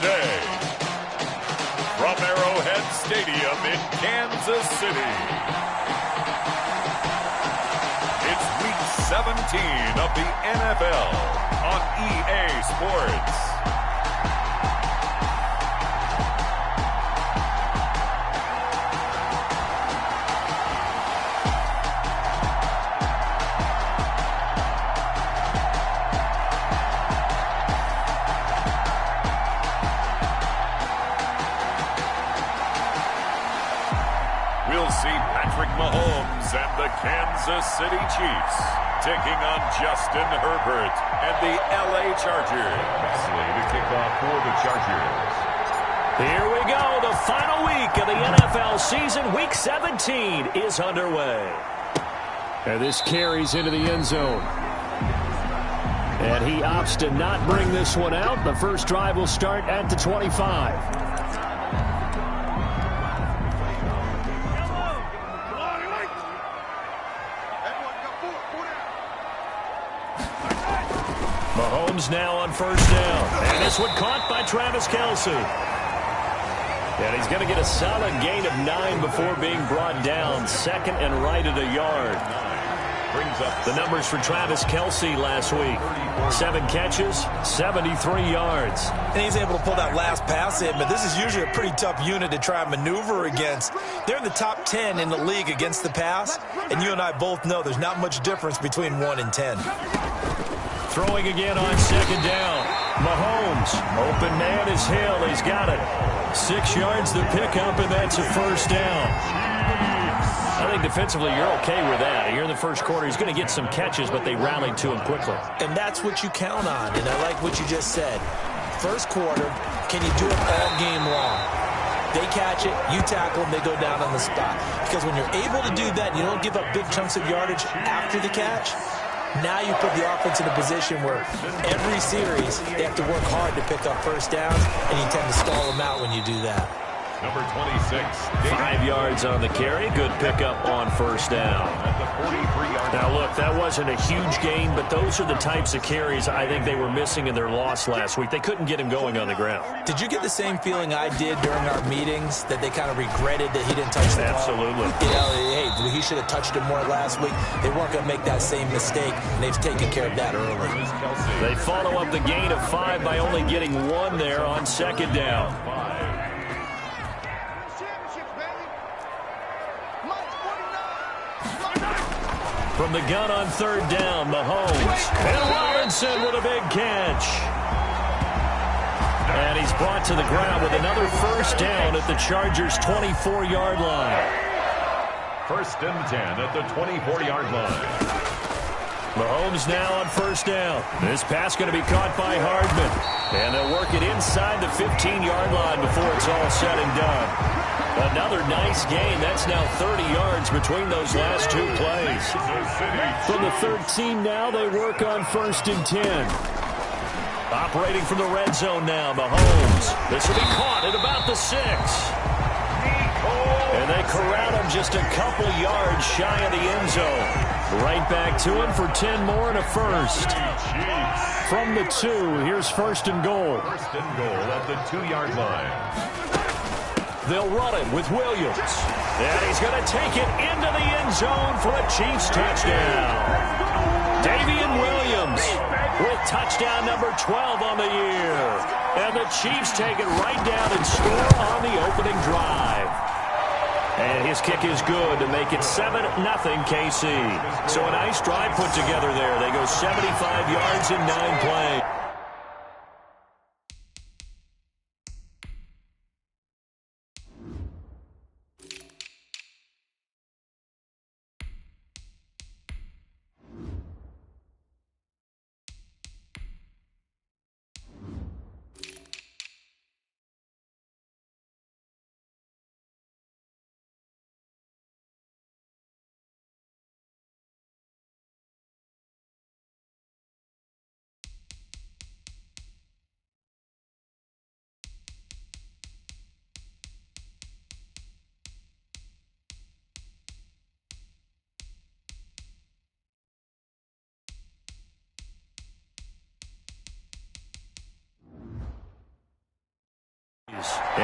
today. From Arrowhead Stadium in Kansas City, it's Week 17 of the NFL on EA Sports. We'll see Patrick Mahomes and the Kansas City Chiefs taking on Justin Herbert and the LA Chargers. Slay to kick off for the Chargers. Here we go. The final week of the NFL season. Week 17 is underway. And this carries into the end zone. And he opts to not bring this one out. The first drive will start at the 25. Mahomes now on first down. And this one caught by Travis Kelce. And he's going to get a solid gain of 9 before being brought down. Second and right at a yard. Brings up the numbers for Travis Kelce last week. 7 catches, 73 yards. And he's able to pull that last pass in, but this is usually a pretty tough unit to try and maneuver against. They're in the top 10 in the league against the pass, and you and I both know there's not much difference between 1 and 10. Throwing again on second down. Mahomes, open man is Hill. He's got it. 6 yards to pick up, and that's a first down. I think defensively you're okay with that. Here in the first quarter, he's going to get some catches, but they rallied to him quickly. And that's what you count on, and I like what you just said. First quarter, can you do it all game long? They catch it, you tackle them, they go down on the spot. Because when you're able to do that, you don't give up big chunks of yardage after the catch. Now you put the offense in a position where every series they have to work hard to pick up first downs, and you tend to stall them out when you do that. Number 26. 5 yards on the carry. Good pickup on first down. Now, look, that wasn't a huge gain, but those are the types of carries I think they were missing in their loss last week. They couldn't get him going on the ground. Did you get the same feeling I did during our meetings, that they kind of regretted that he didn't touch the ball? Absolutely. You know, hey, he should have touched it more last week. They weren't going to make that same mistake, and they've taken care of that early. They follow up the gain of 5 by only getting 1 there on second down. From the gun on third down, Mahomes. And Robinson with a big catch. And he's brought to the ground with another first down at the Chargers' 24-yard line. First and 10 at the 24-yard line. Mahomes now on first down. This pass going to be caught by Hardman. And they'll work it inside the 15-yard line before it's all said and done. Another nice gain. That's now 30 yards between those last 2 plays. From the 13 now, they work on first and 10. Operating from the red zone now, Mahomes. This will be caught at about the 6. And they corral him just a couple yards shy of the end zone. Right back to him for 10 more and a first. From the 2, here's first and goal. First and goal at the 2-yard line. They'll run it with Williams. And he's going to take it into the end zone for a Chiefs touchdown. Davian Williams with touchdown number 12 on the year. And the Chiefs take it right down and score on the opening drive. And his kick is good to make it 7-0 KC. So a nice drive put together there. They go 75 yards in 9 plays.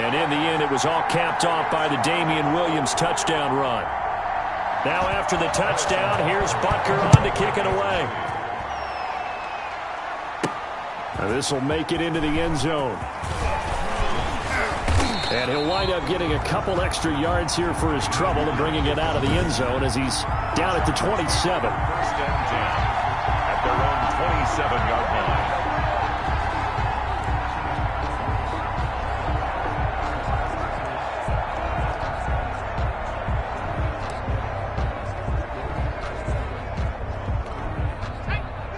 And in the end, it was all capped off by the Damian Williams touchdown run. Now after the touchdown, here's Butker on to kick it away. This will make it into the end zone. And he'll wind up getting a couple extra yards here for his trouble and bringing it out of the end zone as he's down at the 27. First and 10 at their own 27-yard line.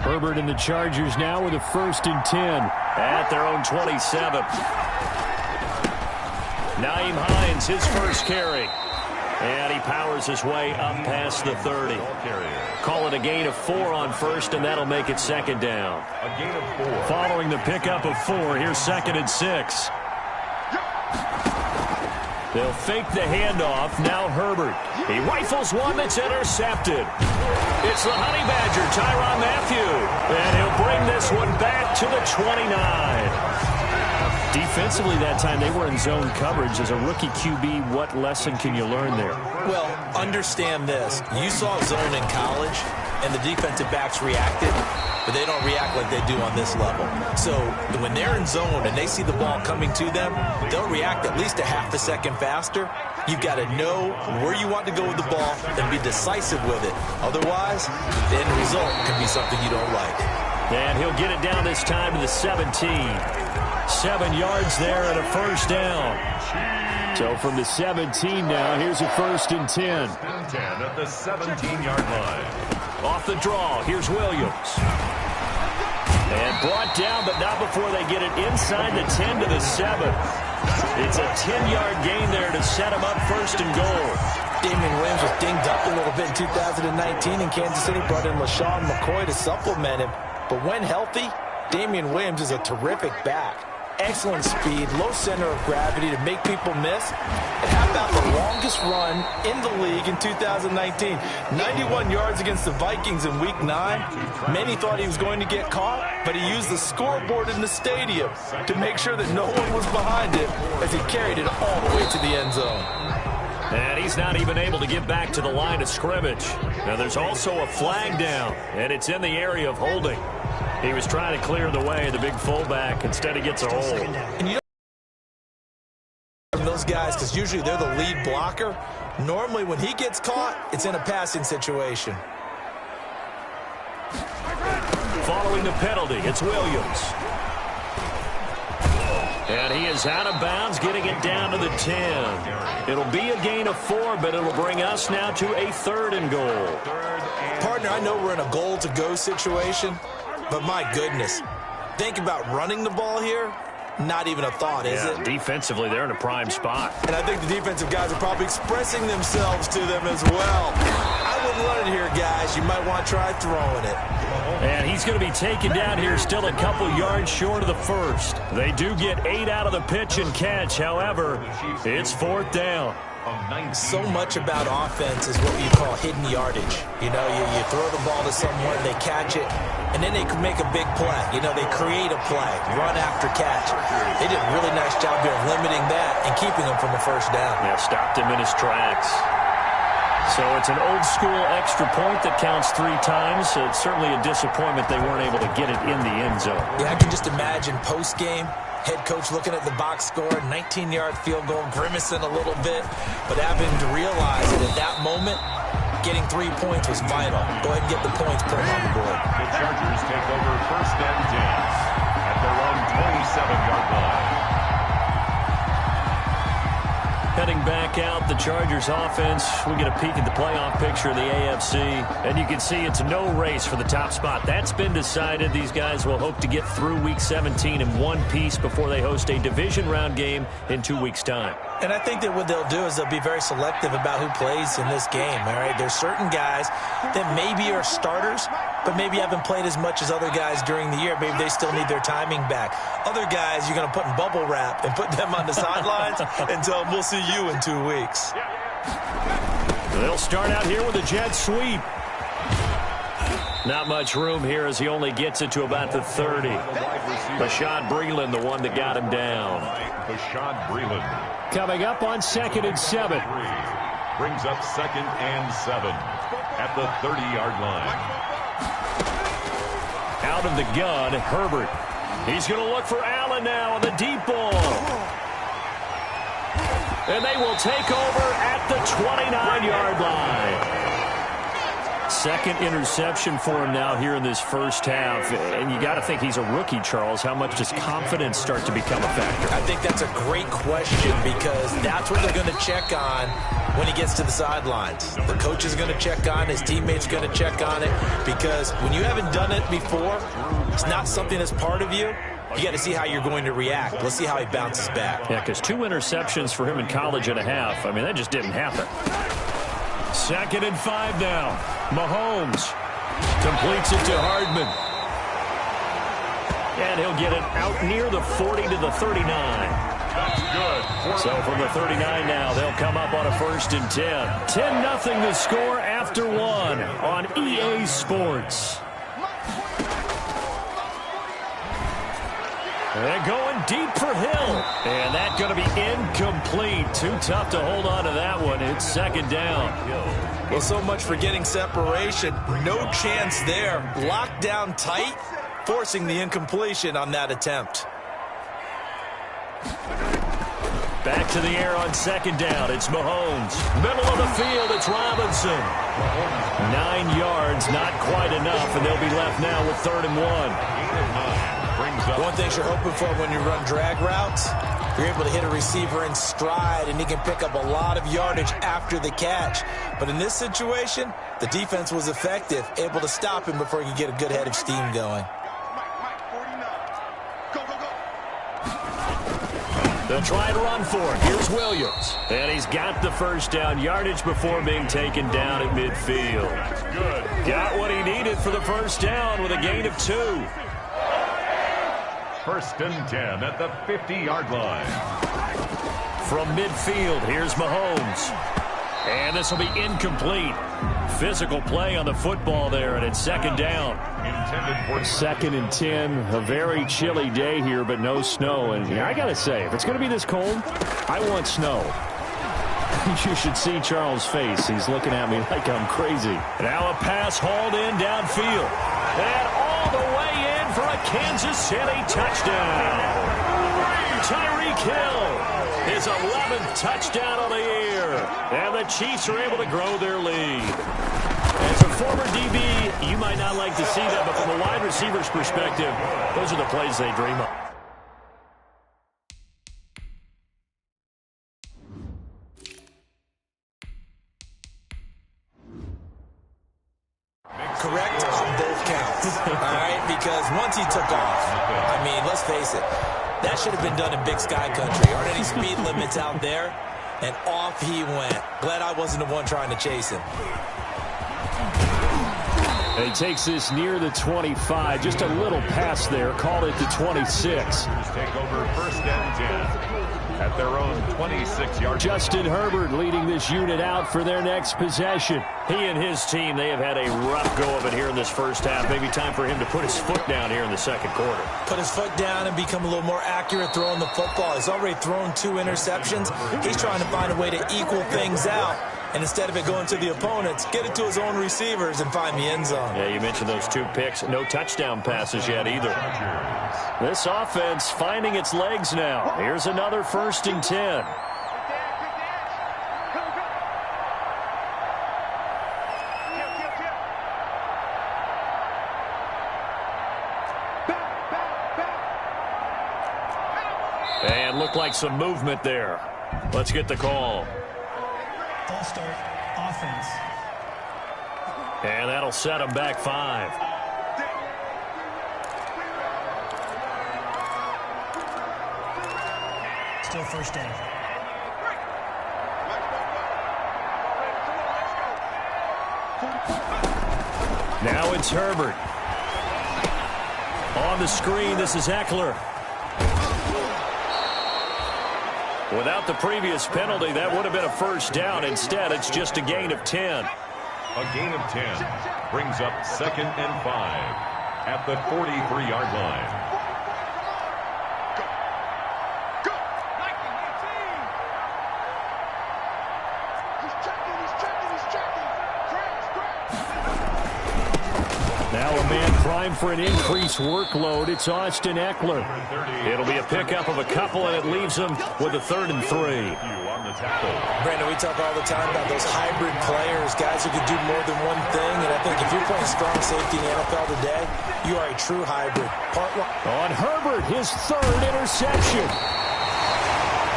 Herbert and the Chargers now with a 1st and 10 at their own 27. Nyheim Hines, his first carry. And he powers his way up past the 30. Call it a gain of 4 on first, and that'll make it 2nd down. A gain of 4. Following the pickup of 4, here's 2nd and 6. They'll fake the handoff. Now Herbert. He rifles one that's intercepted. It's the Honey Badger, Tyrann Mathieu. And he'll bring this one back to the 29. Defensively that time, they were in zone coverage. As a rookie QB, what lesson can you learn there? Well, understand this. You saw zone in college, and the defensive backs reacted, but they don't react like they do on this level. So when they're in zone and they see the ball coming to them, they'll react at least a half a second faster. You've got to know where you want to go with the ball and be decisive with it. Otherwise, the end result can be something you don't like. And he'll get it down this time to the 17. 7 yards there and a 1st down. So from the 17 now, here's a 1st and 10. 10 at the 17-yard line. Off the draw, here's Williams. And brought down, but not before they get it inside the 10 to the 7. It's a 10-yard gain there to set him up 1st and goal. Damian Williams was dinged up a little bit in 2019 in Kansas City. Brought in LaShawn McCoy to supplement him. But when healthy, Damian Williams is a terrific back. Excellent speed, low center of gravity to make people miss. And how about the longest run in the league in 2019? 91 yards against the Vikings in Week 9. Many thought he was going to get caught, but he used the scoreboard in the stadium to make sure that no one was behind him as he carried it all the way to the end zone. And he's not even able to get back to the line of scrimmage. Now there's also a flag down, and it's in the area of holding. He was trying to clear the way, the big fullback. Instead, he gets a hold. And you don't those guys, because usually they're the lead blocker. Normally, when he gets caught, it's in a passing situation. Following the penalty, it's Williams. And he is out of bounds, getting it down to the 10. It'll be a gain of 4, but it'll bring us now to a 3rd and goal. Partner, I know we're in a goal-to-go situation, but my goodness, think about running the ball here. Not even a thought, is it? Defensively, they're in a prime spot. And I think the defensive guys are probably expressing themselves to them as well. I wouldn't run it here, guys. You might want to try throwing it. And he's going to be taken down here still a couple yards short of the 1st. They do get 8 out of the pitch and catch. However, it's 4th down. So much about offense is what you call hidden yardage. You know, you throw the ball to someone, they catch it, and then they can make a big play. You know, they create a play, run after catch. They did a really nice job here of limiting that and keeping him from a 1st down. Yeah, stopped him in his tracks. So it's an old-school extra point that counts 3 times. So it's certainly a disappointment they weren't able to get it in the end zone. Yeah, I can just imagine post-game, head coach looking at the box score, 19-yard field goal, grimacing a little bit, but having to realize that at that moment, getting 3 points was vital. Go ahead and get the points, put them on the board. The Chargers take over 1st and 10 at their own 27-yard line. Heading back out, the Chargers offense. We get a peek at the playoff picture of the AFC, and you can see it's no race for the top spot. That's been decided. These guys will hope to get through Week 17 in one piece before they host a division round game in 2 weeks' time. And I think that what they'll do is they'll be very selective about who plays in this game, all right? There's certain guys that maybe are starters, but maybe haven't played as much as other guys during the year. Maybe they still need their timing back. Other guys you're going to put in bubble wrap and put them on the sidelines and tell them we'll see you in 2 weeks. They'll start out here with a jet sweep. Not much room here as he only gets it to about the 30. Bashaud Breeland, the one that got him down. Bashaud Breeland. Coming up on 2nd and 7. Brings up 2nd and 7 at the 30-yard line. Out of the gun, Herbert. He's going to look for Allen now on the deep ball. And they will take over at the 29-yard line. Second interception for him now here in this first half. And you got to think he's a rookie, Charles. How much does confidence start to become a factor? I think that's a great question because that's what they're going to check on when he gets to the sidelines. The coach is going to check on it. His teammates are going to check on it because when you haven't done it before, it's not something that's part of you. You got to see how you're going to react. Let's see how he bounces back. Yeah, because 2 interceptions for him in college and a half. I mean, that just didn't happen. 2nd and 5 now. Mahomes completes it to Hardman. And he'll get it out near the 40 to the 39. That's good. So from the 39 now, they'll come up on a 1st and 10. 10-0 the score after 1 on EA Sports. They're going deep for Hill. And that's going to be incomplete. Too tough to hold on to that one. It's 2nd down. Well, so much for getting separation. No chance there. Locked down tight, forcing the incompletion on that attempt. Back to the air on 2nd down. It's Mahomes. Middle of the field, it's Robinson. 9 yards, not quite enough, and they'll be left now with 3rd and 1. One thing you're hoping for when you run drag routes, you're able to hit a receiver in stride, and he can pick up a lot of yardage after the catch. But in this situation, the defense was effective, able to stop him before he could get a good head of steam going. They'll try to run for it. Here's Williams. And he's got the 1st down yardage before being taken down at midfield. Good. Got what he needed for the 1st down with a gain of 2. 1st and 10 at the 50-yard line. From midfield, here's Mahomes. And this will be incomplete. Physical play on the football there, and it's 2nd down. Intended for 2nd and 10. A very chilly day here, but no snow. And I got to say, if it's going to be this cold, I want snow. You should see Charles' face. He's looking at me like I'm crazy. Now a pass hauled in downfield. And all the way in for a Kansas City touchdown. Tyreek Hill, his 11th touchdown of the year. And the Chiefs are able to grow their lead. As a former DB, you might not like to see that, but from a wide receiver's perspective, those are the plays they dream of. Correct on both counts. All right, because once he took off, I mean, let's face it, that should have been done in Big Sky Country. Aren't any speed limits out there? And off he went. Glad I wasn't the one trying to chase him. He takes this near the 25. Just a little pass there. Called it to 26. take over 1st and 10 at their own 26-yard. Justin Herbert leading this unit out for their next possession. He and his team, they have had a rough go of it here in this first half. Maybe time for him to put his foot down here in the 2nd quarter. Put his foot down and become a little more accurate throwing the football. He's already thrown 2 interceptions. He's trying to find a way to equal things out. And instead of it going to the opponents, get it to his own receivers and find the end zone. Yeah, you mentioned those 2 picks. No touchdown passes yet either. This offense finding its legs now. Here's another 1st and 10. And looked like some movement there. Let's get the call. Ball start, offense. And that'll set them back 5. Still 1st down. Now it's Herbert. On the screen, this is Eckler. Without the previous penalty, that would have been a 1st down. Instead, it's just a gain of 10. A gain of 10 brings up 2nd and 5 at the 43-yard line. Now a man primed for an increased workload. It's Austin Eckler. It'll be a pickup of a couple, and it leaves him with a 3rd and 3. Brandon, we talk all the time about those hybrid players, guys who can do more than one thing. And I think if you're playing strong safety in the NFL today, you are a true hybrid. On Herbert, his 3rd interception.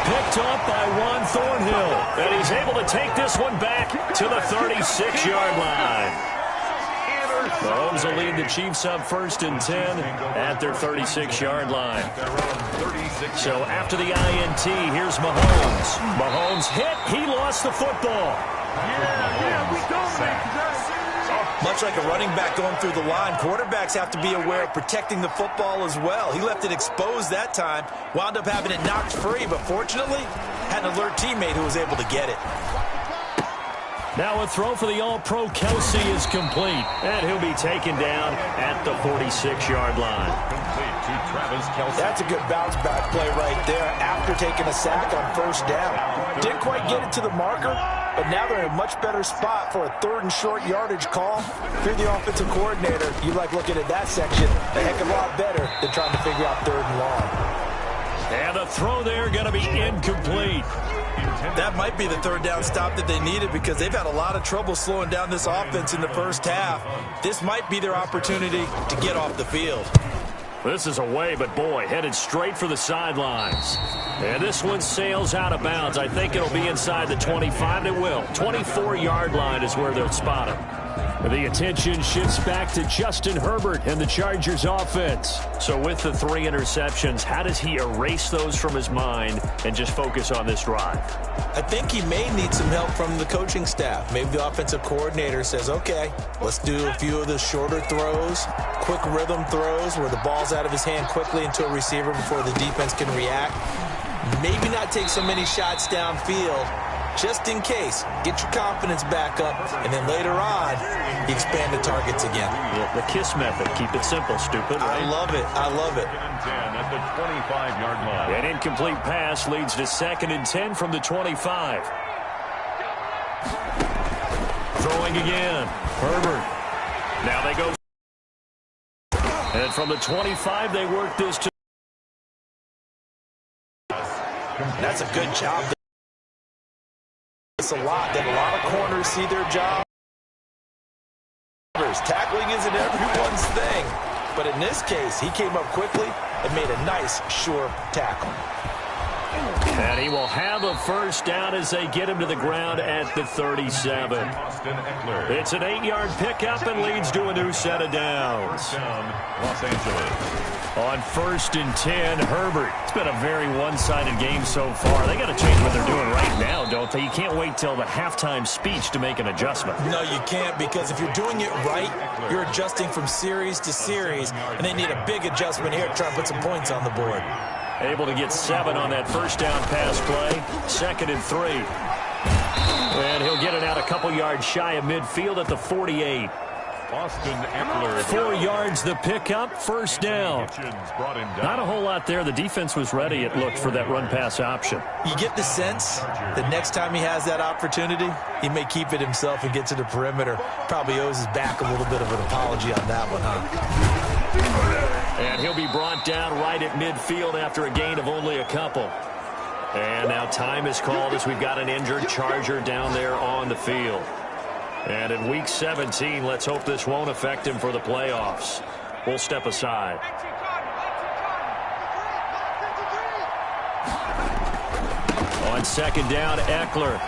Picked up by Juan Thornhill. And he's able to take this one back to the 36-yard line. Mahomes will lead the Chiefs up 1st and 10 at their 36-yard line. So after the INT, here's Mahomes. Mahomes hit. He lost the football. Much like a running back going through the line, quarterbacks have to be aware of protecting the football as well. He left it exposed that time, wound up having it knocked free, but fortunately had an alert teammate who was able to get it. Now a throw for the All-Pro Kelsey is complete, and he'll be taken down at the 46-yard line. That's a good bounce-back play right there after taking a sack on 1st down. Didn't quite get it to the marker, but now they're in a much better spot for a 3rd and short yardage call. If you're the offensive coordinator, you like looking at that section a heck of a lot better than trying to figure out 3rd and long. And the throw there going to be incomplete. That might be the 3rd down stop that they needed because they've had a lot of trouble slowing down this offense in the first half. This might be their opportunity to get off the field. This is away, but boy, headed straight for the sidelines. And this one sails out of bounds. I think it'll be inside the 25. It will. 24-yard line is where they'll spot him. The attention shifts back to Justin Herbert and the Chargers offense. So with the 3 interceptions, how does he erase those from his mind and just focus on this drive? I think he may need some help from the coaching staff. Maybe the offensive coordinator says, okay, let's do a few of the shorter throws, quick rhythm throws where the ball's out of his hand quickly into a receiver before the defense can react. Maybe not take so many shots downfield, just in case. Get your confidence back up, and then later on, you expand the targets again. Yeah, the KISS method. Keep it simple, stupid. Right? I love it. I love it. At the 25-yard line. An incomplete pass leads to 2nd and 10 from the 25. Throwing again. Herbert. Now they go. And from the 25, they work this to. That's a good job. It's a lot that a lot of corners see their job. Tackling isn't everyone's thing, but in this case, he came up quickly and made a nice, sure tackle. And he will have a 1st down as they get him to the ground at the 37. It's an 8-yard pickup and leads to a new set of downs. Los Angeles. On 1st and 10, Herbert. It's been a very one-sided game so far. They got to change what they're doing right now, don't they? You can't wait till the halftime speech to make an adjustment. No, you can't, because if you're doing it right, you're adjusting from series to series, and they need a big adjustment here to try and put some points on the board. Able to get 7 on that 1st down pass play. 2nd and 3. And he'll get it out a couple yards shy of midfield at the 48. Austin Eckler. 4 yards the pickup, 1st down. Not a whole lot there. The defense was ready, it looked, for that run-pass option. You get the sense that next time he has that opportunity, he may keep it himself and get to the perimeter. Probably owes his back a little bit of an apology on that one, huh? And he'll be brought down right at midfield after a gain of only a couple. And now time is called as we've got an injured Charger down there on the field. And in Week 17, let's hope this won't affect him for the playoffs. We'll step aside. On 2nd down, Eckler.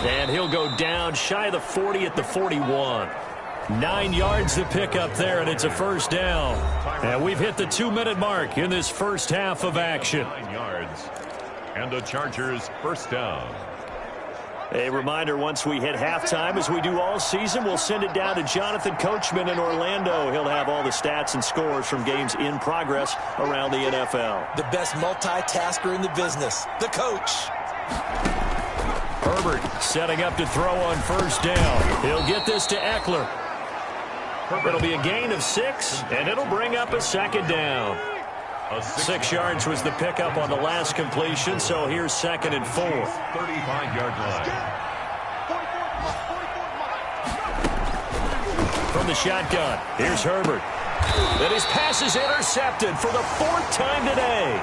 And he'll go down shy of the 40 at the 41. 9 yards to pick up there, and it's a 1st down. And we've hit the 2-minute mark in this first half of action. 9 yards. And the Chargers 1st down. A reminder, once we hit halftime, as we do all season, we'll send it down to Jonathan Coachman in Orlando. He'll have all the stats and scores from games in progress around the NFL. The best multitasker in the business, the coach. Herbert setting up to throw on 1st down. He'll get this to Eckler. It'll be a gain of 6, and it'll bring up a 2nd down. 6 yards was the pickup on the last completion, so here's 2nd and 4. 35-yard line. From the shotgun. Here's Herbert. And his pass is intercepted for the 4th time today.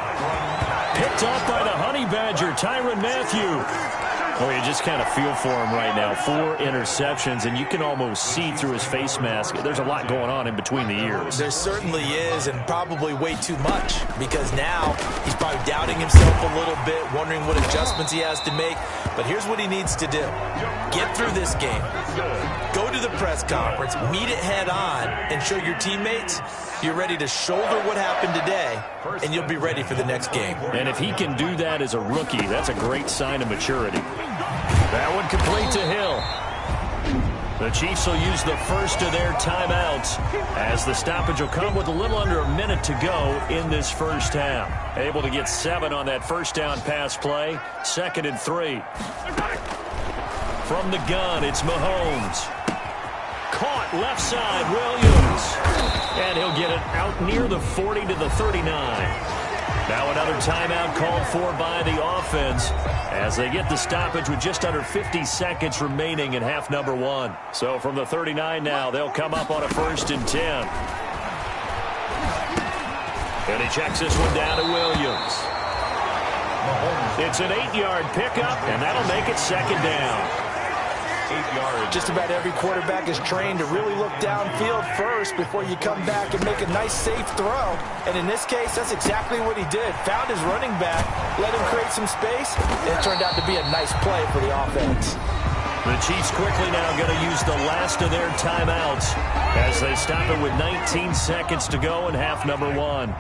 Picked up by the Honey Badger, Tyrann Mathieu. Oh, you just kind of feel for him right now. 4 interceptions, and you can almost see through his face mask. There's a lot going on in between the ears. There certainly is, and probably way too much, because now he's probably doubting himself a little bit, wondering what adjustments he has to make. But here's what he needs to do. Get through this game. Go to the press conference, meet it head on, and show your teammates you're ready to shoulder what happened today, and you'll be ready for the next game. And if he can do that as a rookie, that's a great sign of maturity. That one complete to Hill. The Chiefs will use the first of their timeouts as the stoppage will come with a little under a minute to go in this first half. Able to get 7 on that first down pass play. 2nd and 3. From the gun, it's Mahomes. Caught left side, Williams. And he'll get it out near the 40 to the 39. Now another timeout called for by the offense as they get the stoppage with just under 50 seconds remaining in half number 1. So from the 39 now, they'll come up on a 1st and 10. And he checks this one down to Williams. It's an 8-yard pickup, and that'll make it 2nd down. 8 yards. Just about every quarterback is trained to really look downfield first before you come back and make a nice, safe throw. And in this case, that's exactly what he did. Found his running back, let him create some space, and it turned out to be a nice play for the offense. The Chiefs quickly now going to use the last of their timeouts as they stop it with 19 seconds to go in half number 1.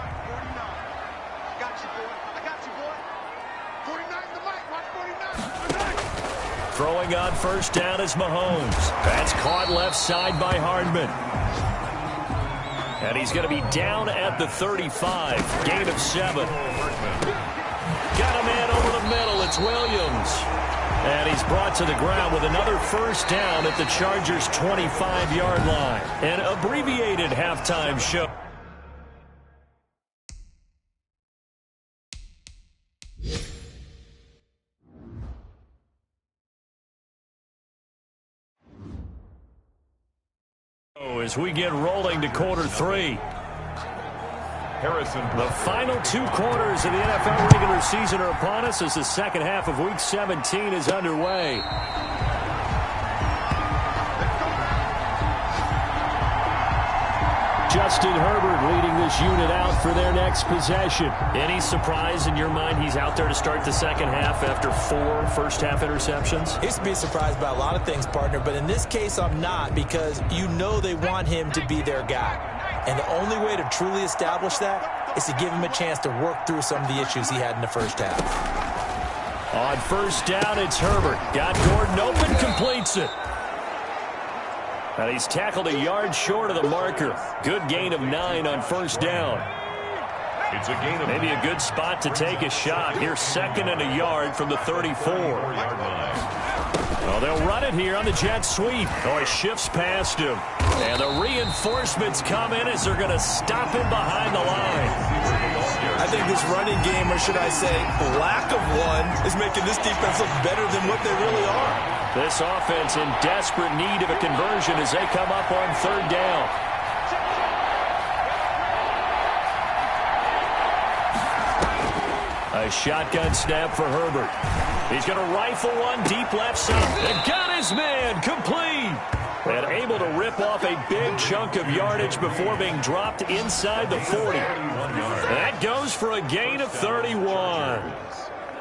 Throwing on first down is Mahomes. That's caught left side by Hardman. And he's going to be down at the 35. Gain of 7. Got a man over the middle. It's Williams. And he's brought to the ground with another first down at the Chargers' 25-yard line. An abbreviated halftime show. As we get rolling to quarter 3. The final 2 quarters of the NFL regular season are upon us as the second half of Week 17 is underway. Justin Herbert leading this unit out for their next possession. Any surprise in your mind he's out there to start the second half after 4 first-half interceptions? He used to be surprised by a lot of things, partner, but in this case I'm not, because you know they want him to be their guy. And the only way to truly establish that is to give him a chance to work through some of the issues he had in the first half. On first down, it's Herbert. Got Gordon open, completes it. And he's tackled a yard short of the marker. Good gain of 9 on first down. It's a gain of maybe a good spot to take a shot. Here's 2nd and a yard from the 34. Well, they'll run it here on the jet sweep. Oh, he shifts past him. And the reinforcements come in as they're going to stop him behind the line. I think this running game, or should I say lack of one, is making this defense look better than what they really are. This offense in desperate need of a conversion as they come up on 3rd down. A shotgun snap for Herbert. He's going to rifle one deep left side. And got his man complete. And able to rip off a big chunk of yardage before being dropped inside the 40. That goes for a gain of 31.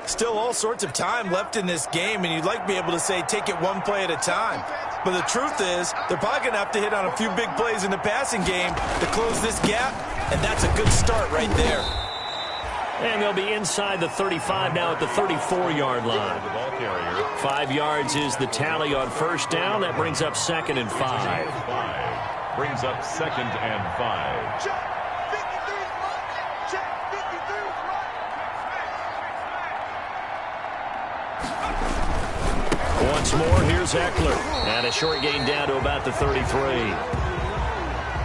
Still all sorts of time left in this game, and you'd like to be able to say take it one play at a time. But the truth is, they're probably going to have to hit on a few big plays in the passing game to close this gap, and that's a good start right there. And they'll be inside the 35 now at the 34-yard line. 5 yards is the tally on first down. That brings up 2nd and 5. Brings up 2nd and 5. Once more, here's Eckler. And a short gain down to about the 33.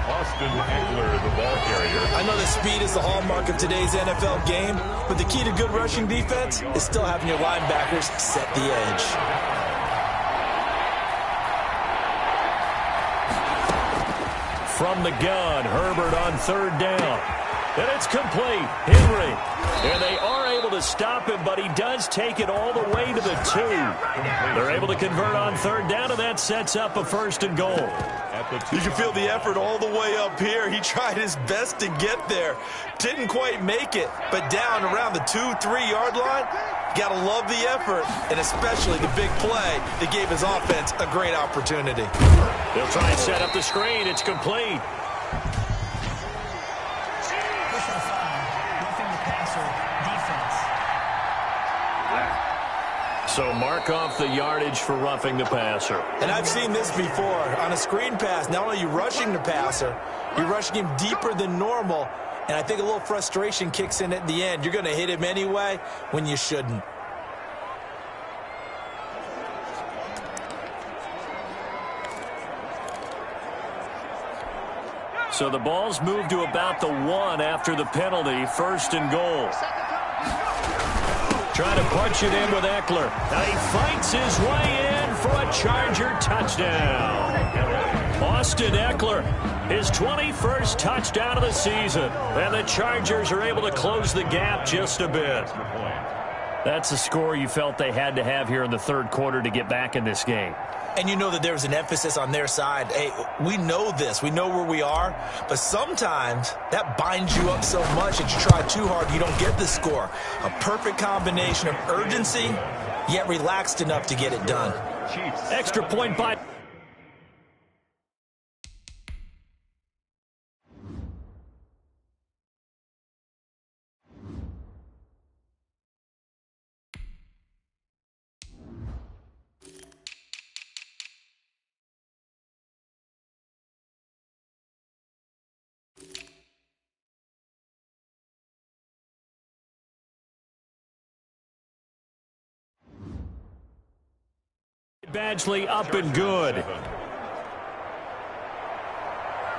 Austin Eckler, the ball carrier. I know that speed is the hallmark of today's NFL game, but the key to good rushing defense is still having your linebackers set the edge. from the gun. Herbert on third down. And it's complete. Henry. And they are able to stop him, but he does take it all the way to the 2. They're able to convert on third down, and that sets up a 1st and goal. You can feel the effort all the way up here. He tried his best to get there. Didn't quite make it, but down around the 2-3 yard line, got to love the effort, and especially the big play that gave his offense a great opportunity. They'll try and set up the screen. It's complete. Personal foul, roughing the passer, defense. So mark off the yardage for roughing the passer. And I've seen this before. On a screen pass, not only are you rushing the passer, you're rushing him deeper than normal, and I think a little frustration kicks in at the end. You're going to hit him anyway when you shouldn't. So the ball's moved to about the 1 after the penalty. 1st and goal. Trying to punch it in with Eckler. Now he fights his way in for a Charger touchdown. Austin Eckler, his 21st touchdown of the season. And the Chargers are able to close the gap just a bit. That's a score you felt they had to have here in the 3rd quarter to get back in this game. And you know that there's an emphasis on their side. Hey, we know this. We know where we are. But sometimes that binds you up so much that you try too hard, you don't get the score. A perfect combination of urgency, yet relaxed enough to get it done. Extra point by... Badgley up and good.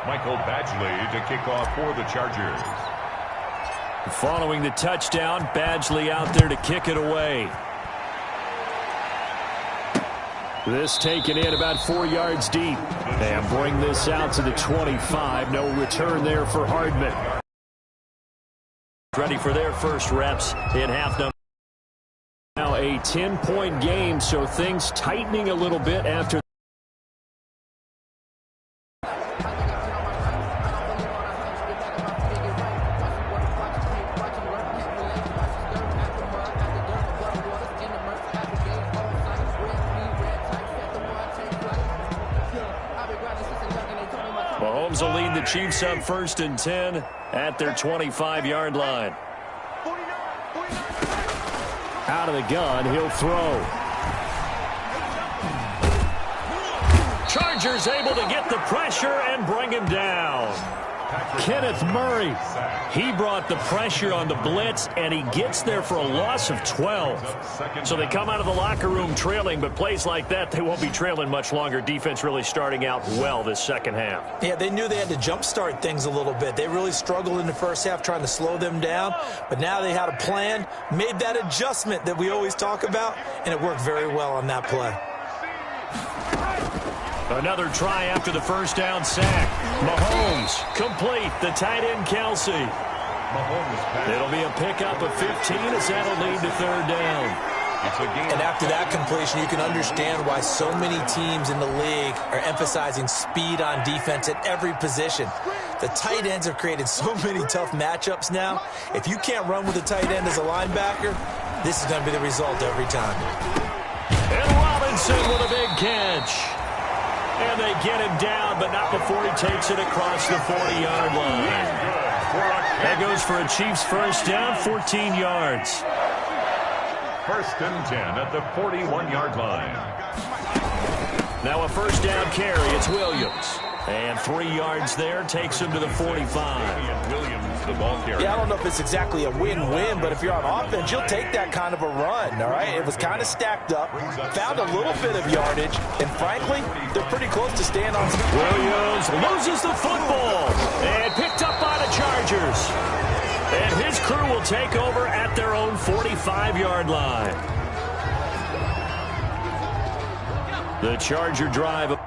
Michael Badgley to kick off for the Chargers. Following the touchdown, Badgley out there to kick it away. This taken in about 4 yards deep. And bring this out to the 25. No return there for Hardman. Ready for their first reps in half number. Now a 10-point game, so things tightening a little bit after. Mahomes will lead the Chiefs up 1st and 10 at their 25-yard line. Out of the gun, he'll throw. Chargers able to get the pressure and bring him down. Kenneth Murray, he brought the pressure on the blitz, and he gets there for a loss of 12. So they come out of the locker room trailing, but plays like that, they won't be trailing much longer. Defense really starting out well this second half. Yeah, they knew they had to jumpstart things a little bit. They really struggled in the first half trying to slow them down, but now they had a plan, made that adjustment that we always talk about, and it worked very well on that play. Another try after the first down sack. Mahomes complete. The tight end Kelsey. It'll be a pickup of 15 as that'll lead to 3rd down. And after that completion, you can understand why so many teams in the league are emphasizing speed on defense at every position. The tight ends have created so many tough matchups now. If you can't run with a tight end as a linebacker, this is going to be the result every time. And Robinson with a big catch. And they get him down, but not before he takes it across the 40-yard line. That goes for a Chiefs first down, 14 yards. 1st and 10 at the 41-yard line. Now a first down carry. It's Williams. And 3 yards there takes him to the 45. Williams, the ball carrier. Yeah, I don't know if it's exactly a win-win, but if you're on offense, you'll take that kind of a run, all right? It was kind of stacked up, found a little bit of yardage, and frankly, they're pretty close to staying on. Williams loses the football and picked up by the Chargers. And his crew will take over at their own 45-yard line. The Charger drive.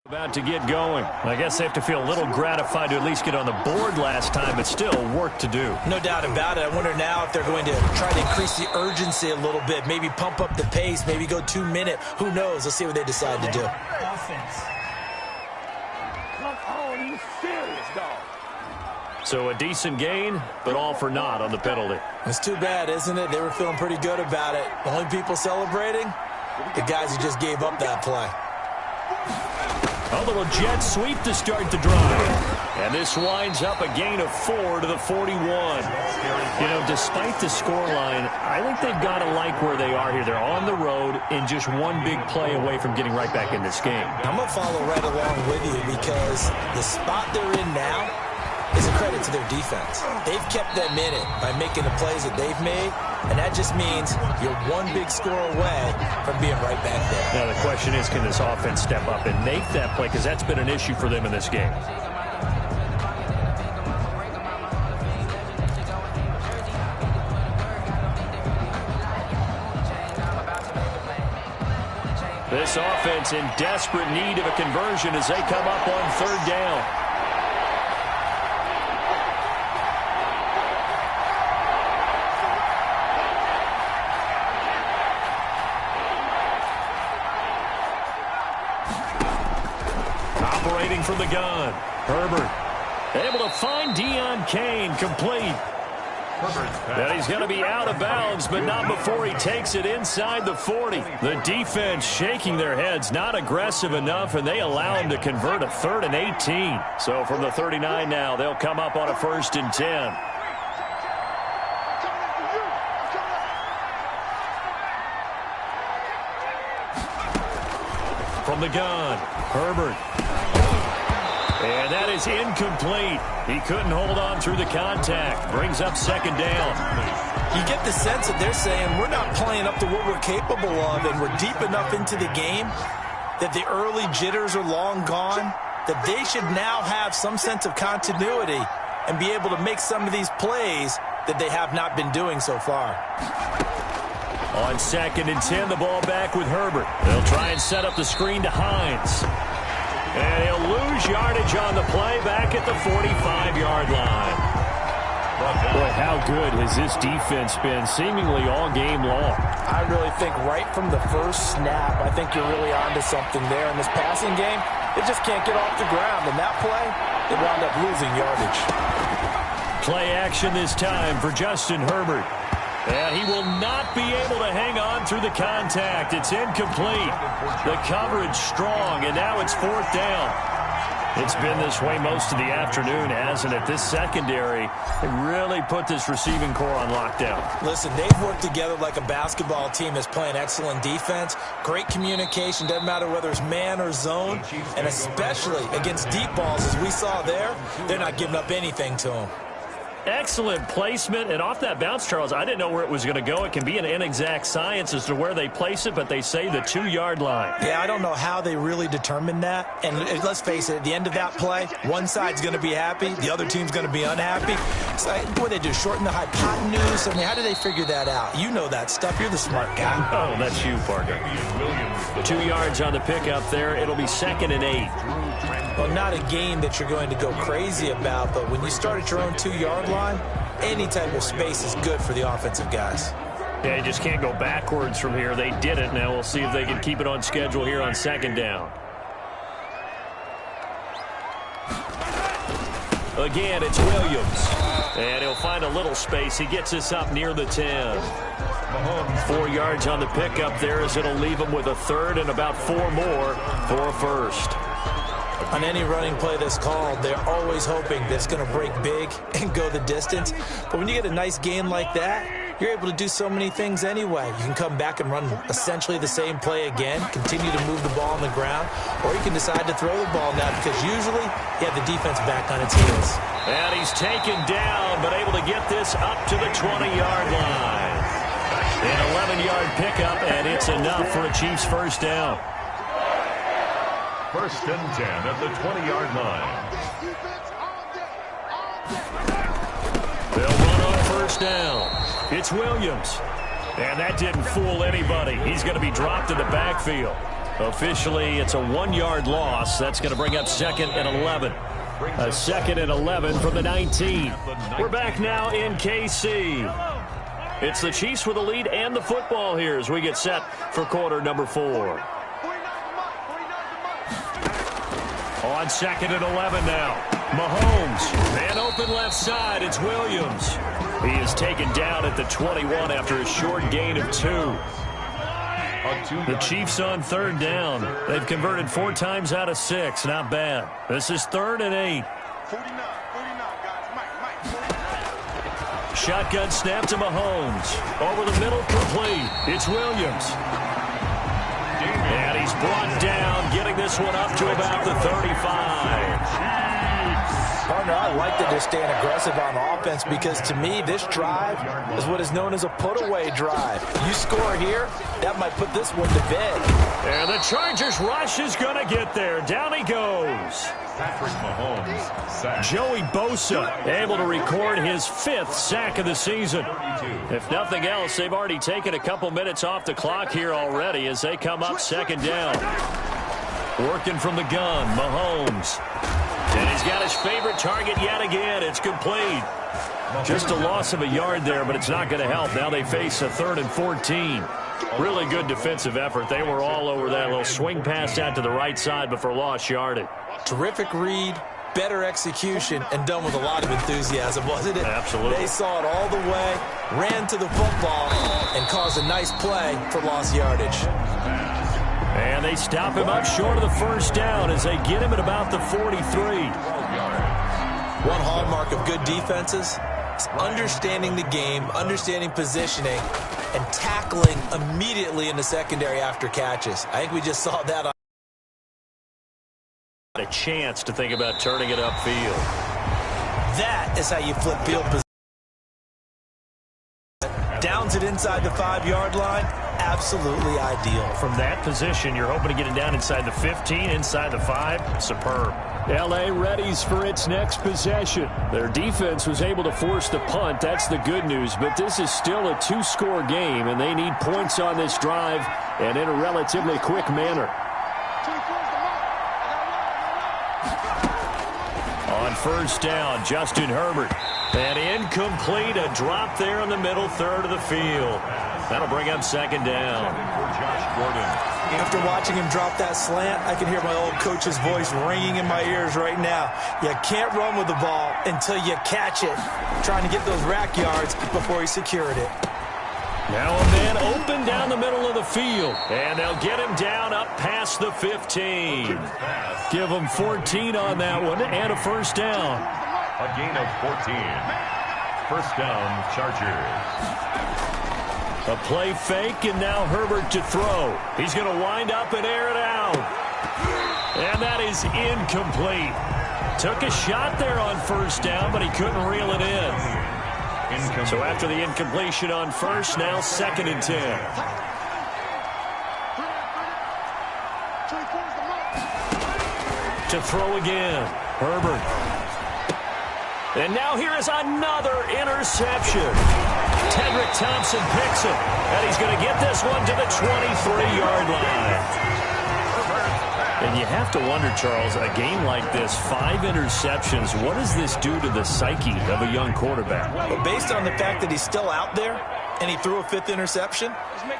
About to get going. I guess they have to feel a little gratified to at least get on the board last time, but still work to do. No doubt about it. I wonder now if they're going to try to increase the urgency a little bit, maybe pump up the pace, maybe go 2 minute. Who knows? Let's see what they decide to do. Offense. Come on, you serious, dog? So a decent gain, but all for naught on the penalty. It's too bad, isn't it? They were feeling pretty good about it. The only people celebrating? The guys who just gave up that play. A little jet sweep to start the drive. And this winds up a gain of 4 to the 41. You know, despite the scoreline, I think they've got to like where they are here. They're on the road and just one big play away from getting right back in this game. I'm going to follow right along with you because the spot they're in now is a credit to their defense. They've kept them in it by making the plays that they've made, and that just means you're one big score away from being right back there. Now the question is, can this offense step up and make that play? Because that's been an issue for them in this game. This offense in desperate need of a conversion as they come up on 3rd down. Operating from the gun. Herbert able to find Deion Kane, complete. And he's going to be out of bounds, but not before he takes it inside the 40. The defense shaking their heads, not aggressive enough, and they allow him to convert a 3rd and 18. So from the 39 now, they'll come up on a 1st and 10. From the gun, Herbert. And that is incomplete. He couldn't hold on through the contact. Brings up 2nd down. You get the sense that they're saying we're not playing up to what we're capable of, and we're deep enough into the game that the early jitters are long gone, that they should now have some sense of continuity and be able to make some of these plays that they have not been doing so far. On 2nd and 10, the ball back with Herbert. They'll try and set up the screen to Hines. And he'll lose yardage on the play back at the 45-yard line. Boy, how good has this defense been seemingly all game long? I really think right from the first snap, I think you're really onto something there in this passing game. They just can't get off the ground. And that play, they wound up losing yardage. Play action this time for Justin Herbert. And he will not be able to hang on through the contact. It's incomplete. The coverage strong, and now it's 4th down. It's been this way most of the afternoon, hasn't it? This secondary, they really put this receiving core on lockdown. Listen, they've worked together like a basketball team that's playing excellent defense. Great communication, doesn't matter whether it's man or zone. And especially against deep balls, as we saw there, they're not giving up anything to them. Excellent placement, and off that bounce, Charles, I didn't know where it was going to go. It can be an inexact science as to where they place it, but they say the 2-yard line. Yeah, I don't know how they really determined that. And let's face it, at the end of that play, one side's going to be happy, the other team's going to be unhappy. So, what do they do, shorten the hypotenuse? I mean, how do they figure that out? You know that stuff. You're the smart guy. Oh, that's you, Parker. 2 yards on the pickup there. It'll be 2nd and 8. Well, not a game that you're going to go crazy about, but when you start at your own 2-yard line, any type of space is good for the offensive guys. Yeah, you just can't go backwards from here. They did it. Now we'll see if they can keep it on schedule here on 2nd down. Again, it's Williams. And he'll find a little space. He gets us up near the 10. 4 yards on the pickup there as it'll leave him with a 3rd and about 4 more for a 1st. On any running play that's called, they're always hoping that it's going to break big and go the distance. But when you get a nice gain like that, you're able to do so many things anyway. You can come back and run essentially the same play again, continue to move the ball on the ground, or you can decide to throw the ball now because usually you have the defense back on its heels. And he's taken down, but able to get this up to the 20-yard line. An 11-yard pickup, and it's enough for a Chiefs 1st down. 1st and 10 at the 20-yard line. They'll run on 1st down. It's Williams. And that didn't fool anybody. He's going to be dropped in the backfield. Officially, it's a 1-yard loss. That's going to bring up 2nd and 11. A 2nd and 11 from the 19. We're back now in KC. It's the Chiefs with the lead and the football here as we get set for quarter number 4. On 2nd and 11 now. Mahomes, man open left side. It's Williams. He is taken down at the 21 after a short gain of 2. The Chiefs on 3rd down. They've converted 4 times out of 6. Not bad. This is 3rd and 8. Shotgun snap to Mahomes. Over the middle, complete. It's Williams. And he's brought down, getting this one up to about the 35. Partner, I like that they're staying aggressive on offense because, to me, this drive is what is known as a put-away drive. You score here, that might put this one to bed. And the Chargers rush is going to get there. Down he goes. Patrick Mahomes, sack. Joey Bosa able to record his 5th sack of the season. If nothing else, they've already taken a couple minutes off the clock here already as they come up 2nd down. Working from the gun, Mahomes. And he's got his favorite target yet again. It's complete. Just a loss of a yard there, but it's not going to help. Now they face a 3rd and 14. Really good defensive effort. They were all over that little swing pass out to the right side before lost yardage. Terrific read, better execution, and done with a lot of enthusiasm, wasn't it? Absolutely. They saw it all the way, ran to the football, and caused a nice play for lost yardage. And they stop him up short of the 1st down as they get him at about the 43. One hallmark of good defenses is understanding the game, understanding positioning, and tackling immediately in the secondary after catches. I think we just saw that on a chance to think about turning it upfield. That is how you flip field position. Downs it inside the 5-yard line. Absolutely ideal. From that position, you're hoping to get it down inside the 15, inside the 5. Superb. L.A. readies for its next possession. Their defense was able to force the punt. That's the good news. But this is still a 2-score game, and they need points on this drive and in a relatively quick manner. On 1st down, Justin Herbert. And incomplete, a drop there in the middle 3rd of the field. That'll bring up 2nd down. After watching him drop that slant, I can hear my old coach's voice ringing in my ears right now. You can't run with the ball until you catch it. Trying to get those rack yards before he secured it. Now a man open down the middle of the field. And they'll get him down up past the 15. Give him 14 on that one and a 1st down. A gain of 14. 1st down, Chargers. A play fake, and now Herbert to throw. He's going to wind up and air it out. And that is incomplete. Took a shot there on 1st down, but he couldn't reel it in. So after the incompletion on 1st, now 2nd and 10. To throw again, Herbert. And now here is another interception. Tedrick Thompson picks it, and he's going to get this one to the 23-yard line. And you have to wonder, Charles, a game like this, 5 interceptions, what does this do to the psyche of a young quarterback? But based on the fact that he's still out there and he threw a 5th interception,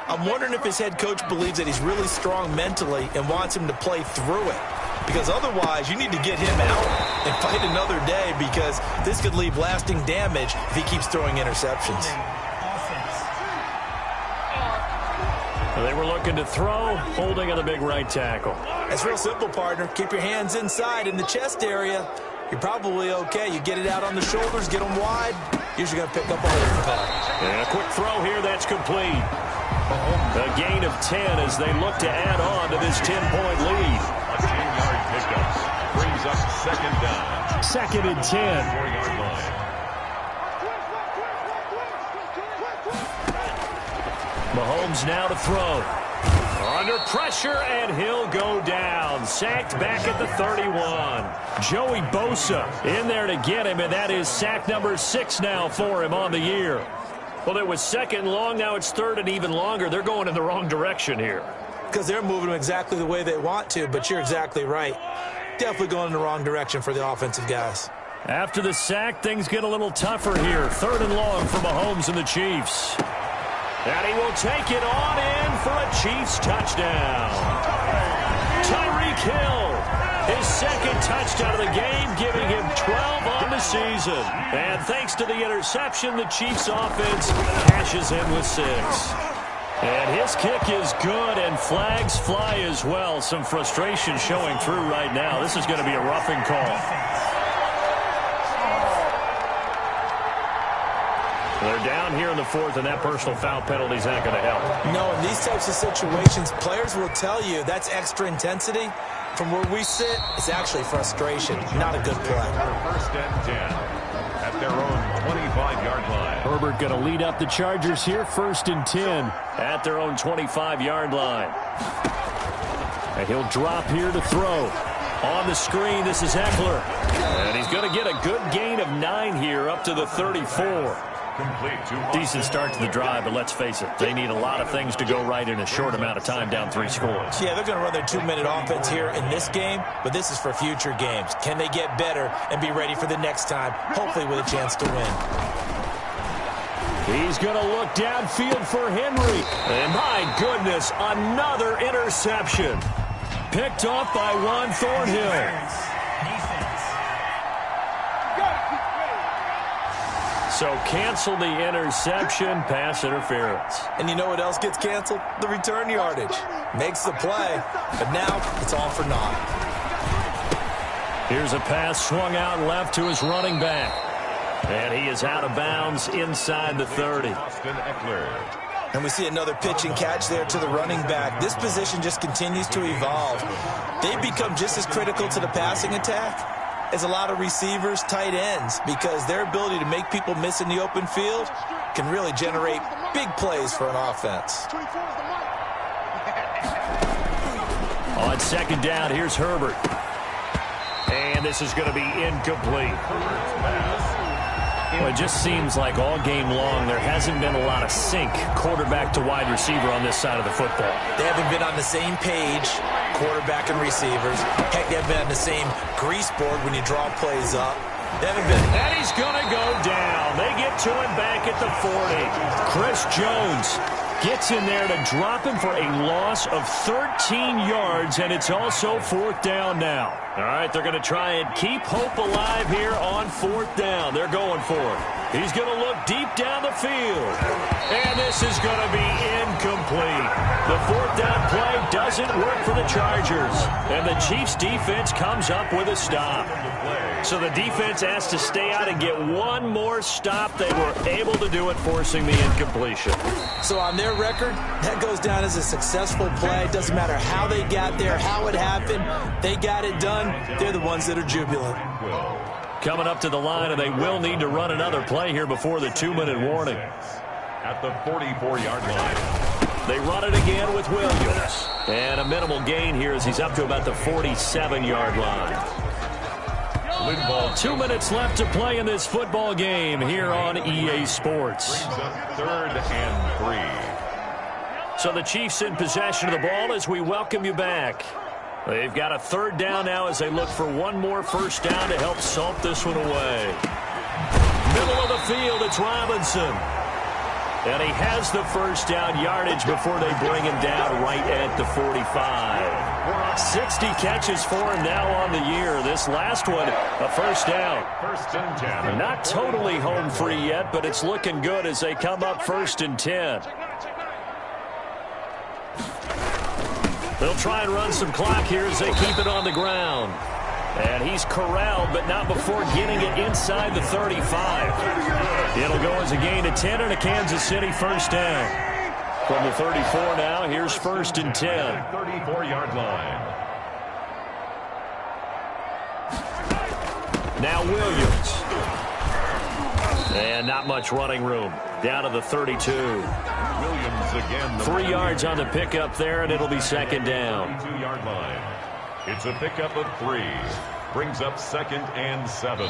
I'm wondering if his head coach believes that he's really strong mentally and wants him to play through it. Because otherwise, you need to get him out and fight another day because this could leave lasting damage if he keeps throwing interceptions. They were looking to throw, holding on the big right tackle. It's real simple, partner. Keep your hands inside in the chest area. You're probably okay. You get it out on the shoulders, get them wide. Usually going to pick up a holding call. And a quick throw here, that's complete. A gain of 10 as they look to add on to this 10-point lead. A 10-yard pickup brings up 2nd down. 2nd and 10. 4-yard line. Mahomes now to throw. Under pressure, and he'll go down. Sacked back at the 31. Joey Bosa in there to get him, and that is sack number 6 now for him on the year. Well, it was 2nd long, now it's 3rd and even longer. They're going in the wrong direction here. because they're moving them exactly the way they want to, but you're exactly right. Definitely going in the wrong direction for the offensive guys. After the sack, things get a little tougher here. 3rd and long for Mahomes and the Chiefs. And he will take it on in for a Chiefs touchdown. Tyreek Hill, his 2nd touchdown of the game, giving him 12 on the season. And thanks to the interception, the Chiefs offense cashes in with 6. And his kick is good, and flags fly as well. Some frustration showing through right now. This is going to be a roughing call. They're down here in the 4th, and that personal foul penalty is not going to help. No, in these types of situations, players will tell you that's extra intensity. From where we sit, it's actually frustration, not a good play. 1st and 10 at their own 25-yard line. Herbert going to lead up the Chargers here, 1st and 10 at their own 25-yard line. And he'll drop here to throw. On the screen, this is Eckler. And he's going to get a good gain of 9 here up to the 34. Decent start to the drive, but let's face it, they need a lot of things to go right in a short amount of time, down 3 scores. Yeah, they're going to run their 2-minute offense here in this game, but this is for future games. Can they get better and be ready for the next time, hopefully with a chance to win? He's going to look downfield for Henry. And my goodness, another interception. Picked off by Juan Thornhill. So cancel the interception, pass interference. And you know what else gets canceled? The return yardage. Makes the play, but now it's all for naught. Here's a pass swung out left to his running back. And he is out of bounds inside the 30. And we see another pitch and catch there to the running back. This position just continues to evolve. They've become just as critical to the passing attack as a lot of receivers, tight ends, because their ability to make people miss in the open field can really generate big plays for an offense. On 2nd down, here's Herbert. And this is going to be incomplete. Well, it just seems like all game long there hasn't been a lot of sync quarterback to wide receiver on this side of the football. They haven't been on the same page, quarterback and receivers. Heck, they haven't been on the same grease board when you draw plays up. They haven't been. And he's going to go down. They get to him back at the 40. Chris Jones gets in there to drop him for a loss of 13 yards, and it's also 4th down now. All right, they're going to try and keep hope alive here on 4th down. They're going for it. He's going to look deep down the field. And this is going to be incomplete. The 4th down play doesn't work for the Chargers. And the Chiefs defense comes up with a stop. So the defense has to stay out and get one more stop. They were able to do it, forcing the incompletion. So on their record, that goes down as a successful play. It doesn't matter how they got there, how it happened. They got it done. They're the ones that are jubilant. Coming up to the line, and they will need to run another play here before the 2-minute warning. At the 44-yard line. They run it again with Williams. And a minimal gain here as he's up to about the 47-yard line. 2 minutes left to play in this football game here on EA Sports. 3rd and 3. So the Chiefs in possession of the ball as we welcome you back. They've got a 3rd down now as they look for one more 1st down to help salt this one away. Middle of the field, it's Robinson. And he has the 1st down yardage before they bring him down right at the 45. 60 catches for him now on the year. This last one, a 1st down. 1st and 10. Not totally home free yet, but it's looking good as they come up 1st and 10. They'll try and run some clock here as they keep it on the ground. And he's corralled, but not before getting it inside the 35. It'll go as a gain of 10 and a Kansas City 1st down. From the 34 now, here's 1st and 10. 34-yard line. Now Williams. And not much running room. Down to the 32. Williams again. 3 yards on the pickup there, and it'll be 2nd down. 22-yard line. It's a pickup of 3. Brings up 2nd and 7.